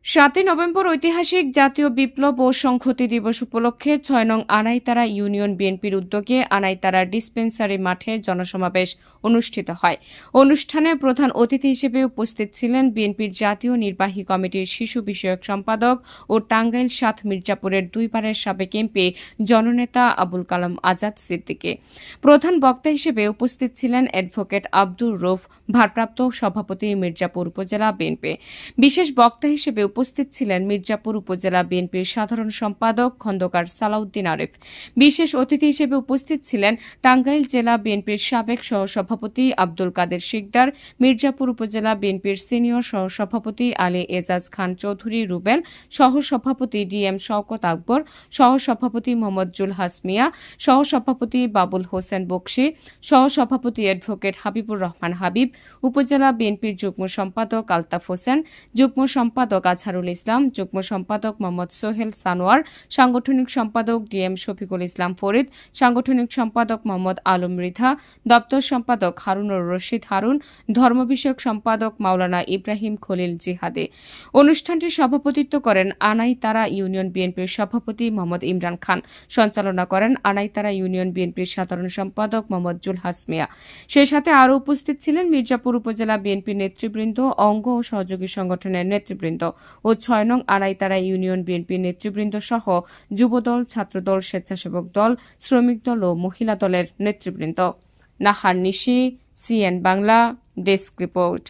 7 November ঐতিহাসিক জাতীয় বিপ্লব ও সংহতি দিবস উপলক্ষে 6 নং আনাইতারা ইউনিয়ন বিএনপির উদ্যোগে আনাইতারা ডিসপেন্সারি মাঠে জনসমাবেশ অনুষ্ঠিত হয়। অনুষ্ঠানে প্রধান অতিথি হিসেবে উপস্থিত ছিলেন বিএনপির জাতীয় নির্বাহী কমিটির শিশু বিষয়ক সম্পাদক ও টাঙ্গাইল 7 মির্জাপুরের দুইবারের সাবেক এমপি জননেতা আবুল কালাম আজাদ সিদ্দিকী। প্রধান বক্তা হিসেবে উপস্থিত ছিলেন অ্যাডভোকেট আব্দুর রউফ, ভারপ্রাপ্ত সভাপতি মির্জাপুর উপজেলা বিএনপি। বিশেষ বক্তা হিসেবে উপস্থিত ছিলেন মির্জাপুর উপজেলা বিএনপির সাধারণ সম্পাদক খন্দকার সালাউদ্দিন আরিফ। বিশেষ অতিথি হিসেবে উপস্থিত ছিলেন টাঙ্গাইল জেলা বিএনপির সাবেক সহসভাপতি আব্দুল কাদের শিকদার, মির্জাপুর উপজেলা বিএনপির সিনিয়র সহসভাপতি আলী এজাজ খান চৌধুরী রুবেল, সহসভাপতি ডিএম শওকত আকবর, সহসভাপতি মোহাম্মদ জুলহাস মিয়া, সহসভাপতি বাবুল হোসেন বকশী, সহসভাপতি অ্যাডভোকেট হাবিবুর রহমান হাবিব, উপজেলা বিএনপির যুগ্ম সম্পাদক আলতাফ হোসেন, যুগ্ম সম্পাদক আজহারুল ইসলাম, যুগ্ম সম্পাদক মোহাম্মদ সোহেল সানোয়ার, সাংগঠনিক সম্পাদক ডিএম শফিকুল ইসলাম ফরিদ, সাংগঠনিক সম্পাদক মোহাম্মদ আলম মৃধা, দপ্তর সম্পাদক হারুনুর রশিদ হারুন, ধর্ম বিষয়ক সম্পাদক মাওলানা ইব্রাহিম খলিল জিহাদে। অনুষ্ঠানটি সভাপতিত্ব করেন আনাইতারা ইউনিয়ন বিএনপির সভাপতি মোহাম্মদ ইমরান খান। সঞ্চালনা করেন আনাইতারা ইউনিয়ন বিএনপির সাধারণ সম্পাদক মোহাম্মদ জুলহাস মিয়া। সেই সাথে আরও উপস্থিত ছিলেন মির্জাপুর উপজেলা বিএনপির নেতৃবৃন্দ, অঙ্গ ও সহযোগী সংগঠনের নেতৃবৃন্দ ও 6 নং আনাইতারা ইউনিয়ন বিএনপির নেতৃবৃন্দ সহ যুবদল, ছাত্রদল, স্বেচ্ছাসেবক দল, শ্রমিক দল ও মহিলা দলের নেতৃবৃন্দ। নাহার নিশি, সিএন বাংলা, ডেস্ক রিপোর্ট।